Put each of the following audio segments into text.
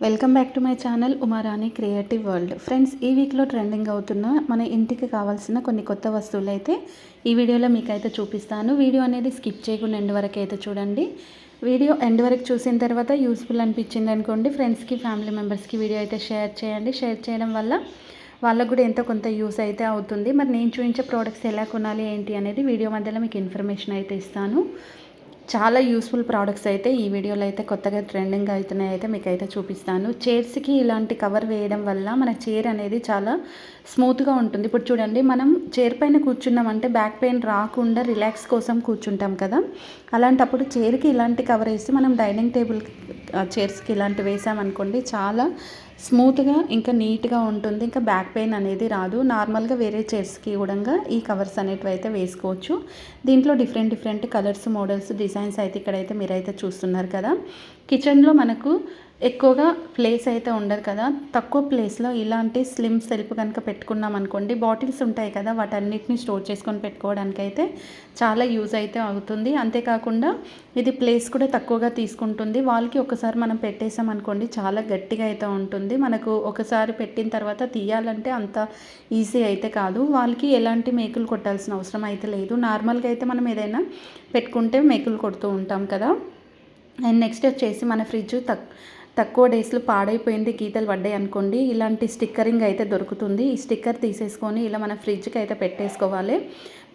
Welcome back to my channel Uma Rani creative world. Friends, ఈ వీక్లో trending అవుతున్న మన ఇంటికి కావాల్సిన కొన్ని కొత్త వస్తువులు అయితే ఈ వీడియోలో మీకైతే చూపిస్తాను. వీడియో అనేది స్కిప్ చేయకుండా ఎండ్ వరకు అయితే చూడండి. వీడియో ఎండ్ వరకు చూసిన తర్వాత యూస్ఫుల్ అనిపించింది అనుకోండి, ఫ్రెండ్స్కి ఫ్యామిలీ మెంబర్స్కి వీడియో అయితే షేర్ చేయండి. షేర్ చేయడం వల్ల వాళ్ళకు కూడా ఎంతో కొంత యూస్ అయితే అవుతుంది. మరి నేను చూపించే ప్రోడక్ట్స్ ఎలా కొనాలి ఏంటి అనేది వీడియో మధ్యలో మీకు ఇన్ఫర్మేషన్ అయితే ఇస్తాను. చాలా యూస్ఫుల్ ప్రోడక్ట్స్ అయితే ఈ వీడియోలో అయితే కొత్తగా ట్రెండింగ్ అవుతున్నాయి అయితే మీకు అయితే చూపిస్తాను. చైర్స్కి ఇలాంటి కవర్ వేయడం వల్ల మన చైర్ అనేది చాలా స్మూత్గా ఉంటుంది. ఇప్పుడు చూడండి, మనం చైర్ పైన కూర్చున్నామంటే బ్యాక్ పెయిన్ రాకుండా రిలాక్స్ కోసం కూర్చుంటాం కదా, అలాంటప్పుడు చైర్కి ఇలాంటి కవర్ వేసి మనం డైనింగ్ టేబుల్ చైర్స్కి ఇలాంటి వేసామనుకోండి, చాలా స్మూత్గా ఇంకా నీట్గా ఉంటుంది. ఇంకా బ్యాక్ పెయిన్ అనేది రాదు. నార్మల్గా వేరే చైర్స్కి కూడా ఈ కవర్స్ అనేటివి అయితే వేసుకోవచ్చు. దీంట్లో డిఫరెంట్ కలర్స్, మోడల్స్, డిజైన్స్ అయితే ఇక్కడైతే మీరైతే చూస్తున్నారు కదా. కిచెన్లో మనకు ఎక్కువగా ప్లేస్ అయితే ఉండదు కదా, తక్కువ ప్లేస్లో ఇలాంటి స్లిమ్ సెల్ఫ్ కనుక పెట్టుకున్నాం అనుకోండి, బాటిల్స్ ఉంటాయి కదా, వాటన్నిటిని స్టోర్ చేసుకొని పెట్టుకోవడానికి అయితే చాలా యూజ్ అయితే అవుతుంది. అంతేకాకుండా ఇది ప్లేస్ కూడా తక్కువగా తీసుకుంటుంది. వాళ్ళకి ఒకసారి మనం పెట్టేసాం అనుకోండి, చాలా గట్టిగా అయితే ఉంటుంది. మనకు ఒకసారి పెట్టిన తర్వాత తీయాలంటే అంత ఈజీ అయితే కాదు. వాళ్ళకి ఎలాంటి మేకులు కొట్టాల్సిన అవసరం అయితే లేదు. నార్మల్గా అయితే మనం ఏదైనా పెట్టుకుంటే మేకులు కొడుతూ ఉంటాం కదా. అండ్ నెక్స్ట్ వచ్చేసి మన ఫ్రిడ్జ్ తక్కువ డేస్లో పాడైపోయింది, గీతలు పడ్డాయి అనుకోండి, ఇలాంటి స్టిక్కరింగ్ అయితే దొరుకుతుంది. ఈ స్టిక్కర్ తీసేసుకొని ఇలా మన ఫ్రిడ్జ్కి అయితే పెట్టేసుకోవాలి.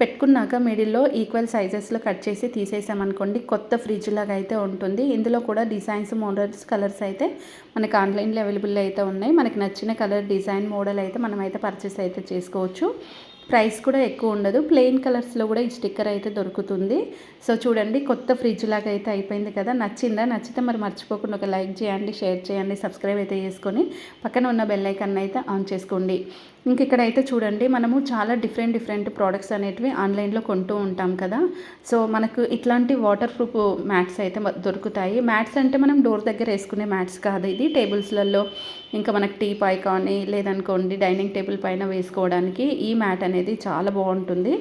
పెట్టుకున్నాక మిడిల్లో ఈక్వల్ సైజెస్లో కట్ చేసి తీసేసామనుకోండి, కొత్త ఫ్రిడ్జ్ లాగా అయితే ఉంటుంది. ఇందులో కూడా డిజైన్స్, మోడల్స్, కలర్స్ అయితే మనకి ఆన్లైన్లో అవైలబుల్ అయితే ఉన్నాయి. మనకి నచ్చిన కలర్, డిజైన్, మోడల్ అయితే మనమైతే పర్చేస్ అయితే చేసుకోవచ్చు. ప్రైస్ కూడా ఎక్కువ ఉండదు. ప్లెయిన్ కలర్స్లో కూడా ఈ స్టిక్కర్ అయితే దొరుకుతుంది. సో చూడండి, కొత్త ఫ్రిడ్జ్ లాగా అయితే అయిపోయింది కదా. నచ్చితే మరి మర్చిపోకుండా ఒక లైక్ చేయండి, షేర్ చేయండి, సబ్స్క్రైబ్ అయితే చేసుకొని పక్కన ఉన్న బెల్ ఐకాన్ అయితే ఆన్ చేసుకోండి. ఇంక ఇక్కడైతే చూడండి, మనము చాలా డిఫరెంట్ ప్రోడక్ట్స్ అనేటివి ఆన్లైన్లో కొంటూ ఉంటాం కదా. సో మనకు ఇట్లాంటి వాటర్ ప్రూఫ్ మ్యాట్స్ అయితే దొరుకుతాయి. మ్యాట్స్ అంటే మనం డోర్ దగ్గర వేసుకునే మ్యాట్స్ కాదు, ఇది టేబుల్స్లలో ఇంకా మనకు టీ పై కానీ లేదనుకోండి డైనింగ్ టేబుల్ పైన వేసుకోవడానికి ఈ మ్యాట్ అనేది చాలా బాగుంటుంది.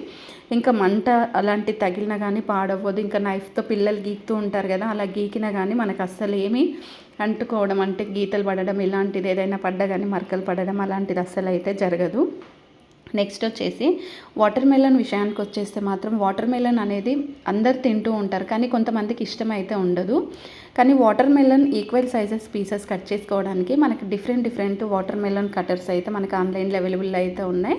ఇంకా మంట అలాంటి తగిలినా కానీ పాడవ్వదు. ఇంకా నైఫ్తో పిల్లలు గీకుతూ ఉంటారు కదా, అలా గీకినా కానీ మనకు అస్సలు ఏమీ అంటుకోవడం అంటే గీతలు పడడం ఇలాంటిది ఏదైనా పడ్డా కానీ మరకలు పడడం అలాంటిది అస్సలు అయితే జరగదు. నెక్స్ట్ వచ్చేసి వాటర్ మెలన్ విషయానికి వచ్చేస్తే మాత్రం వాటర్ మెలన్ అనేది అందరు తింటూ ఉంటారు, కానీ కొంతమందికి ఇష్టం అయితే ఉండదు. కానీ water melon equal sizes pieces cut చేసుకోవడానికి మనకి డిఫరెంట్ వాటర్ మెలన్ కటర్స్ అయితే మనకి ఆన్లైన్లో అవైలబుల్ అయితే ఉన్నాయి.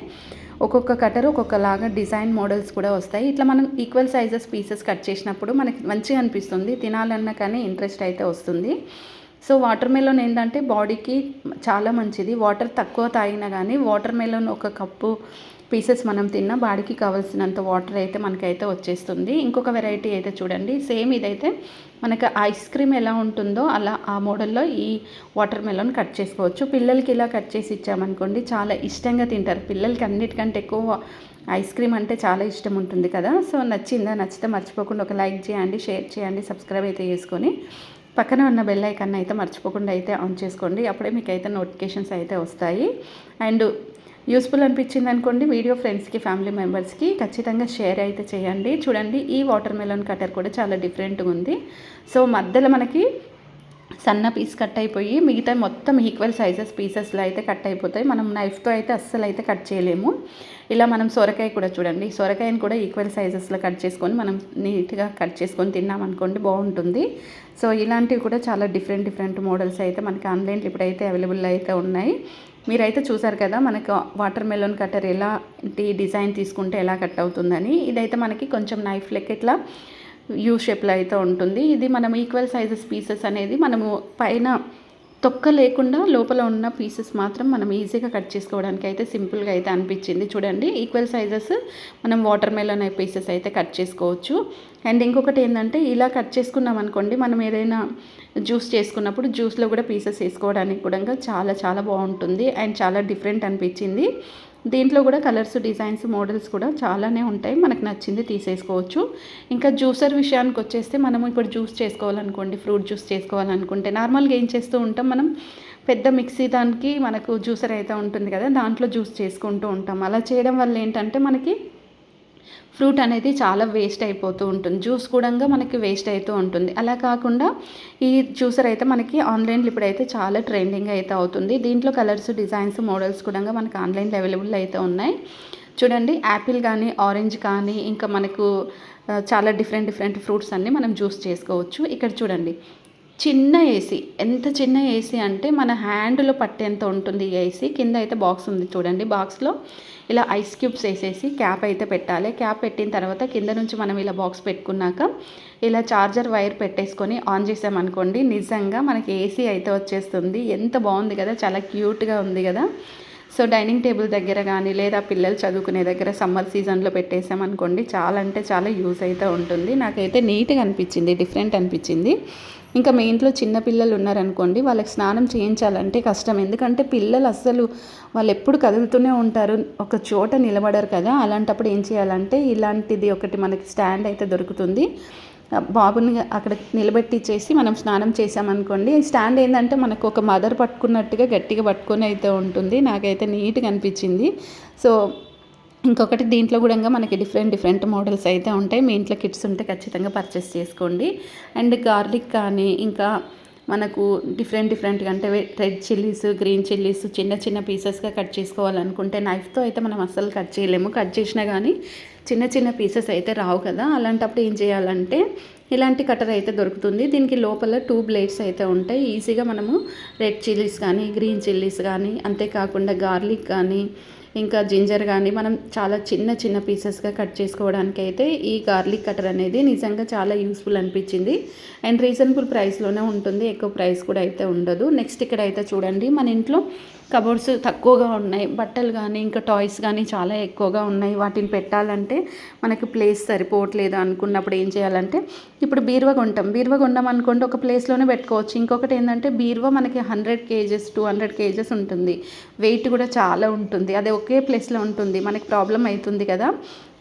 ఒక్కొక్క కటర్ ఒక్కొక్కలాగా డిజైన్, మోడల్స్ కూడా వస్తాయి. ఇట్లా మనం ఈక్వల్ సైజెస్ పీసెస్ కట్ చేసినప్పుడు మనకి మంచిగా అనిపిస్తుంది, తినాలన్నా కానీ ఇంట్రెస్ట్ అయితే వస్తుంది. సో వాటర్ మెలన్ ఏంటంటే బాడీకి చాలా మంచిది. వాటర్ తక్కువ తాగినా కానీ వాటర్ మెలన్ ఒక కప్పు పీసెస్ మనం తిన్నా బాడీకి కావాల్సినంత వాటర్ అయితే మనకైతే వచ్చేస్తుంది. ఇంకొక వెరైటీ అయితే చూడండి, సేమ్ ఇదైతే మనకు ఐస్ క్రీమ్ ఎలా ఉంటుందో అలా ఆ మోడల్లో ఈ వాటర్ మెలన్ కట్ చేసుకోవచ్చు. పిల్లలకి ఇలా కట్ చేసి ఇచ్చామనుకోండి, చాలా ఇష్టంగా తింటారు. పిల్లలకి అన్నిటికంటే ఎక్కువ ఐస్ క్రీమ్ అంటే చాలా ఇష్టం ఉంటుంది కదా. సో నచ్చితే మర్చిపోకుండా ఒక లైక్ చేయండి, షేర్ చేయండి, సబ్స్క్రైబ్ అయితే చేసుకొని పక్కన ఉన్న బెల్ ఐకాన్ అయితే మర్చిపోకుండా అయితే ఆన్ చేసుకోండి. అప్పుడే మీకు అయితే నోటిఫికేషన్స్ అయితే వస్తాయి. అండ్ యూస్ఫుల్ అనిపించింది అనుకోండి, వీడియో ఫ్రెండ్స్కి, ఫ్యామిలీ మెంబర్స్కి ఖచ్చితంగా షేర్ అయితే చేయండి. చూడండి, ఈ వాటర్ మెలన్ కటర్ కూడా చాలా డిఫరెంట్గా ఉంది. సో మధ్యలో మనకి సన్న పీస్ కట్ అయిపోయి మిగతా మొత్తం ఈక్వల్ సైజెస్ పీసెస్లో అయితే కట్ అయిపోతాయి. మనం నైఫ్తో అయితే అస్సలు అయితే కట్ చేయలేము. ఇలా మనం సొరకాయ కూడా చూడండి, సొరకాయని కూడా ఈక్వల్ సైజెస్లో కట్ చేసుకొని మనం నీట్గా కట్ చేసుకొని తిన్నామనుకోండి, బాగుంటుంది. సో ఇలాంటివి కూడా చాలా డిఫరెంట్ మోడల్స్ అయితే మనకి ఆన్లైన్లో ఇప్పుడైతే అవైలబుల్ అయితే ఉన్నాయి. మీరైతే చూసారు కదా, మనకు వాటర్ మెలన్ కట్టర్ ఎలాంటి డిజైన్ తీసుకుంటే ఎలా కట్ అవుతుందని. ఇదైతే మనకి కొంచెం నైఫ్ లెక్క ఇట్లా యూ షేప్లో అయితే ఉంటుంది. ఇది మనం ఈక్వల్ సైజెస్ పీసెస్ అనేది మనము పైన తొక్క లేకుండా లోపల ఉన్న పీసెస్ మాత్రం మనం ఈజీగా కట్ చేసుకోవడానికి అయితే సింపుల్గా అయితే అనిపించింది. చూడండి, ఈక్వల్ సైజెస్ మనం వాటర్ మెలన్ పీసెస్ అయితే కట్ చేసుకోవచ్చు. అండ్ ఇంకొకటి ఏంటంటే, ఇలా కట్ చేసుకున్నాం అనుకోండి, మనం ఏదైనా జ్యూస్ చేసుకున్నప్పుడు జ్యూస్లో కూడా పీసెస్ వేసుకోవడానికి కూడా చాలా బాగుంటుంది. అండ్ చాలా డిఫరెంట్ అనిపించింది. దీంట్లో కూడా కలర్స్, డిజైన్స్, మోడల్స్ కూడా చాలానే ఉంటాయి. మనకు నచ్చింది తీసేసుకోవచ్చు. ఇంకా జ్యూసర్ విషయానికి వచ్చేస్తే, మనము ఇప్పుడు జ్యూస్ చేసుకోవాలనుకోండి, ఫ్రూట్ జ్యూస్ చేసుకోవాలనుకుంటే నార్మల్గా ఏం చేస్తూ ఉంటాం, మనం పెద్ద మిక్సీ దానికి మనకు జ్యూసర్ అయితే ఉంటుంది కదా, దాంట్లో జ్యూస్ చేసుకుంటూ ఉంటాం. అలా చేయడం వల్ల ఏంటంటే మనకి ఫ్రూట్ అనేది చాలా వేస్ట్ అయిపోతూ ఉంటుంది. జ్యూస్ కూడా మనకి వేస్ట్ అవుతూ ఉంటుంది. అలా కాకుండా ఈ జ్యూసర్ అయితే మనకి ఆన్లైన్లో ఇప్పుడైతే చాలా ట్రెండింగ్ అయితే అవుతుంది. దీంట్లో కలర్స్, డిజైన్స్, మోడల్స్ కూడా మనకి ఆన్లైన్లో అవైలబుల్ అయితే ఉన్నాయి. చూడండి, యాపిల్ కానీ, ఆరెంజ్ కానీ, ఇంకా మనకు చాలా డిఫరెంట్ ఫ్రూట్స్ అన్నీ మనం జ్యూస్ చేసుకోవచ్చు. ఇక్కడ చూడండి, చిన్న ఏసీ, ఎంత చిన్న ఏసీ అంటే మన హ్యాండ్లో పట్టేంత ఉంటుంది ఈ ఏసీ. కింద అయితే బాక్స్ ఉంది చూడండి. బాక్స్లో ఇలా ఐస్ క్యూబ్స్ వేసేసి క్యాప్ అయితే పెట్టాలి. క్యాప్ పెట్టిన తర్వాత కింద నుంచి మనం ఇలా బాక్స్ పెట్టుకున్నాక ఇలా చార్జర్ వైర్ పెట్టేసుకొని ఆన్ చేసామనుకోండి, నిజంగా మనకి ఏసీ అయితే వచ్చేస్తుంది. ఎంత బాగుంది కదా, చాలా క్యూట్గా ఉంది కదా. సో డైనింగ్ టేబుల్ దగ్గర కానీ, లేదా పిల్లలు చదువుకునే దగ్గర సమ్మర్ సీజన్లో పెట్టేసామనుకోండి, చాలా అంటే చాలా యూస్ అయితే ఉంటుంది. నాకైతే నీట్గా అనిపించింది, డిఫరెంట్ అనిపించింది. ఇంకా మీ ఇంట్లో చిన్న పిల్లలు ఉన్నారనుకోండి, వాళ్ళకి స్నానం చేయించాలంటే కష్టం. ఎందుకంటే పిల్లలు అస్సలు వాళ్ళు ఎప్పుడు కదులుతూనే ఉంటారు, ఒక చోట నిలబడరు కదా. అలాంటప్పుడు ఏం చేయాలంటే ఇలాంటిది ఒకటి మనకి స్టాండ్ అయితే దొరుకుతుంది. బాబుని అక్కడ నిలబెట్టించేసి మనం స్నానం చేసామనుకోండి, స్టాండ్ ఏంటంటే మనకు ఒక మదర్ పట్టుకున్నట్టుగా గట్టిగా పట్టుకొని అయితే ఉంటుంది. నాకైతే నీట్గా అనిపించింది. సో ఇంకొకటి, దీంట్లో కూడా మనకి డిఫరెంట్ మోడల్స్ అయితే ఉంటాయి. మీ ఇంట్లో కిడ్స్ ఉంటే ఖచ్చితంగా పర్చేస్ చేసుకోండి. అండ్ గార్లిక్ కానీ, ఇంకా మనకు డిఫరెంట్గా అంటే రెడ్ చిల్లీస్, గ్రీన్ చిల్లీస్ చిన్న పీసెస్గా కట్ చేసుకోవాలనుకుంటే నైఫ్తో అయితే మనం అస్సలు కట్ చేయలేము. కట్ చేసినా కానీ చిన్న పీసెస్ అయితే రావు కదా. అలాంటప్పుడు ఏం చేయాలంటే ఇలాంటి కటర్ అయితే దొరుకుతుంది. దీనికి లోపల 2 బ్లేడ్స్ అయితే ఉంటాయి. ఈజీగా మనము రెడ్ చిల్లీస్ కానీ, గ్రీన్ చిల్లీస్ కానీ, అంతేకాకుండా గార్లిక్ కానీ, ఇంకా జింజర్ కానీ మనం చాలా చిన్న పీసెస్గా కట్ చేసుకోవడానికి అయితే ఈ గార్లిక్ కటర్ అనేది నిజంగా చాలా యూస్ఫుల్ అనిపించింది. అండ్ రీజనబుల్ ప్రైస్లోనే ఉంటుంది, ఎక్కువ ప్రైస్ కూడా అయితే ఉండదు. నెక్స్ట్ ఇక్కడ అయితే చూడండి, మన ఇంట్లో కబోర్డ్స్ తక్కువగా ఉన్నాయి, బట్టలు కానీ ఇంకా టాయ్స్ కానీ చాలా ఎక్కువగా ఉన్నాయి. వాటిని పెట్టాలంటే మనకి ప్లేస్ సరిపోవట్లేదు అనుకున్నప్పుడు ఏం చేయాలంటే, ఇప్పుడు బీరువా కొంటాం అనుకోండి, ఒక ప్లేస్లోనే పెట్టుకోవచ్చు. ఇంకొకటి ఏంటంటే బీరువా మనకి 100 kgs 200 kgs ఉంటుంది, వెయిట్ కూడా చాలా ఉంటుంది. అదే ఒకే ప్లేస్లో ఉంటుంది, మనకి ప్రాబ్లం అవుతుంది కదా.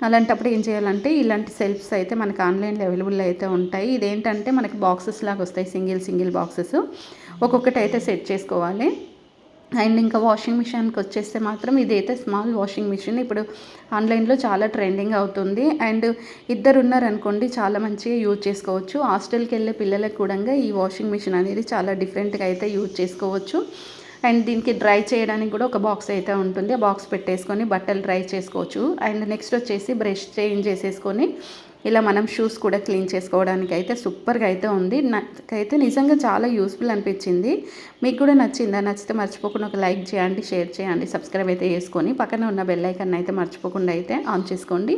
అలాంటప్పుడు ఏం చేయాలంటే ఇలాంటి సెల్ఫ్స్ అయితే మనకి ఆన్లైన్లో అవైలబుల్ అయితే ఉంటాయి. ఇదేంటంటే మనకి బాక్సెస్ లాగా వస్తాయి, సింగిల్ బాక్సెస్, ఒక్కొక్కటి అయితే సెట్ చేసుకోవాలి. అండ్ ఇంకా వాషింగ్ మిషన్కి వచ్చేస్తే మాత్రం ఇదైతే స్మాల్ వాషింగ్ మిషన్ ఇప్పుడు ఆన్లైన్లో చాలా ట్రెండింగ్ అవుతుంది. అండ్ ఇద్దరు ఉన్నారనుకోండి, చాలా మంచిగా యూజ్ చేసుకోవచ్చు. హాస్టల్కి వెళ్ళే పిల్లలకు కూడా ఈ వాషింగ్ మిషన్ అనేది చాలా డిఫరెంట్గా అయితే యూజ్ చేసుకోవచ్చు. అండ్ దీనికి డ్రై చేయడానికి కూడా ఒక బాక్స్ అయితే ఉంటుంది, ఆ బాక్స్ పెట్టేసుకొని బట్టలు డ్రై చేసుకోవచ్చు. అండ్ నెక్స్ట్ వచ్చేసి బ్రష్ చేంజ్ చేసేసుకొని ఇలా మనం షూస్ కూడా క్లీన్ చేసుకోవడానికి అయితే సూపర్గా అయితే ఉంది. నాకైతే నిజంగా చాలా యూస్ఫుల్ అనిపించింది. మీకు కూడా నచ్చిందా? నచ్చితే మర్చిపోకుండా ఒక లైక్ చేయండి, షేర్ చేయండి, సబ్స్క్రైబ్ అయితే చేసుకొని పక్కన ఉన్న బెల్ ఐకాన్ అయితే మర్చిపోకుండా అయితే ఆన్ చేసుకోండి.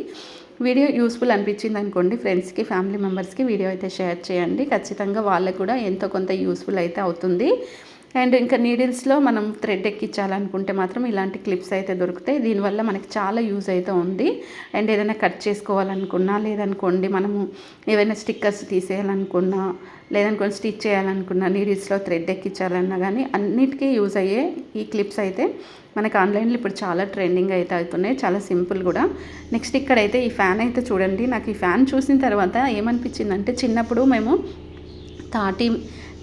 వీడియో యూస్ఫుల్ అనిపించింది అనుకోండి, ఫ్రెండ్స్కి, ఫ్యామిలీ మెంబర్స్కి వీడియో అయితే షేర్ చేయండి. ఖచ్చితంగా వాళ్ళకు కూడా ఎంతో కొంత యూస్ఫుల్ అయితే అవుతుంది. అండ్ ఇంకా నీడిల్స్లో మనం థ్రెడ్ ఎక్కించాలనుకుంటే మాత్రం ఇలాంటి క్లిప్స్ అయితే దొరుకుతాయి. దీనివల్ల మనకి చాలా యూజ్ అయితే ఉంది. అండ్ ఏదైనా కట్ చేసుకోవాలనుకున్నా, లేదనుకోండి మనము ఏవైనా స్టిక్కర్స్ తీసేయాలనుకున్నా, లేదనుకోండి స్టిచ్ చేయాలనుకున్నా, నీడిల్స్లో థ్రెడ్ ఎక్కించాలన్నా కానీ అన్నిటికీ యూజ్ అయ్యే ఈ క్లిప్స్ అయితే మనకు ఆన్లైన్లో ఇప్పుడు చాలా ట్రెండింగ్ అయితే అవుతున్నాయి, చాలా సింపుల్ కూడా. నెక్స్ట్ ఇక్కడైతే ఈ ఫ్యాన్ అయితే చూడండి. నాకు ఈ ఫ్యాన్ చూసిన తర్వాత ఏమనిపించిందంటే, చిన్నప్పుడు మేము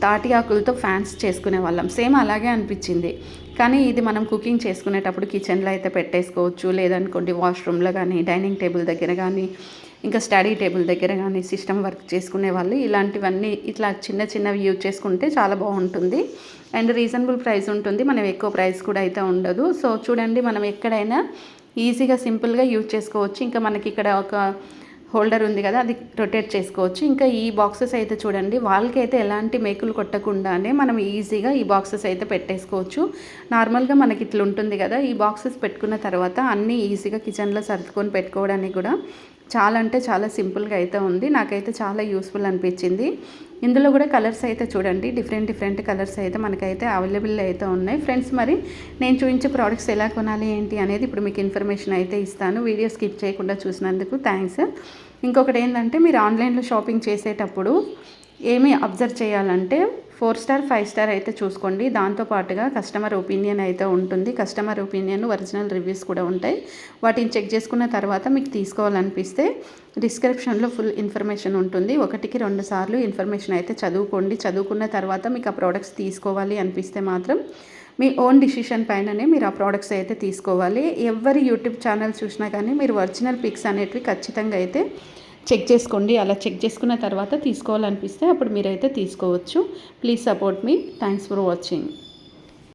తాటి ఆకులతో ఫ్యాన్స్ చేసుకునే వాళ్ళం, సేమ్ అలాగే అనిపించింది. కానీ ఇది మనం కుకింగ్ చేసుకునేటప్పుడు కిచెన్లో అయితే పెట్టేసుకోవచ్చు, లేదనుకోండి వాష్రూమ్లో కానీ, డైనింగ్ టేబుల్ దగ్గర కానీ, ఇంకా స్టడీ టేబుల్ దగ్గర కానీ, సిస్టమ్ వర్క్ చేసుకునే వాళ్ళు ఇలాంటివన్నీ ఇట్లా చిన్నవి యూజ్ చేసుకుంటే చాలా బాగుంటుంది. అండ్ రీజనబుల్ ప్రైస్ ఉంటుంది, మనం ఎక్కువ ప్రైస్ కూడా అయితే ఉండదు. సో చూడండి, మనం ఎక్కడైనా ఈజీగా సింపుల్గా యూజ్ చేసుకోవచ్చు. ఇంకా మనకి ఇక్కడ ఒక హోల్డర్ ఉంది కదా, అది రొటేట్ చేసుకోవచ్చు. ఇంకా ఈ బాక్సెస్ అయితే చూడండి, వాళ్ళకి అయితే ఎలాంటి మేకులు కొట్టకుండానే మనం ఈజీగా ఈ బాక్సెస్ అయితే పెట్టేసుకోవచ్చు. నార్మల్గా మనకి ఇట్లా ఉంటుంది కదా, ఈ బాక్సెస్ పెట్టుకున్న తర్వాత అన్నీ ఈజీగా కిచెన్లో సర్దుకొని పెట్టుకోవడానికి కూడా చాలా అంటే చాలా సింపుల్గా అయితే ఉంది. నాకైతే చాలా యూస్ఫుల్ అనిపించింది. ఇందులో కూడా కలర్స్ అయితే చూడండి, డిఫరెంట్ కలర్స్ అయితే మనకైతే అవైలబుల్ అయితే ఉన్నాయి. ఫ్రెండ్స్, మరి నేను చూపించే ప్రోడక్ట్స్ ఎలా కొనాలి ఏంటి అనేది ఇప్పుడు మీకు ఇన్ఫర్మేషన్ అయితే ఇస్తాను. వీడియో స్కిప్ చేయకుండా చూసినందుకు థ్యాంక్స్. ఇంకొకటి ఏంటంటే, మీరు ఆన్లైన్లో షాపింగ్ చేసేటప్పుడు ఏమి అబ్జర్వ్ చేయాలంటే 4 స్టార్ 5 స్టార్ అయితే చూసుకోండి. దాంతోపాటుగా కస్టమర్ ఒపీనియన్ అయితే ఉంటుంది. కస్టమర్ ఒపీనియన్, ఒరిజినల్ రివ్యూస్ కూడా ఉంటాయి. వాటిని చెక్ చేసుకున్న తర్వాత మీకు తీసుకోవాలనిపిస్తే డిస్క్రిప్షన్లో ఫుల్ ఇన్ఫర్మేషన్ ఉంటుంది. 1కి 2 సార్లు ఇన్ఫర్మేషన్ అయితే చదువుకోండి. చదువుకున్న తర్వాత మీకు ఆ ప్రోడక్ట్స్ తీసుకోవాలి అనిపిస్తే మాత్రం మీ ఓన్ డిసిషన్ పైననే మీరు ఆ ప్రోడక్ట్స్ అయితే తీసుకోవాలి. ఎవరి యూట్యూబ్ ఛానల్ చూసినా కానీ మీరు ఒరిజినల్ పిక్స్ అనేటివి ఖచ్చితంగా అయితే చెక్ చేసుకోండి. అలా చెక్ చేసుకున్న తర్వాత తీసుకోవాలనిపిస్తే అప్పుడు మీరైతే తీసుకోవచ్చు. Please support me. Thanks for watching.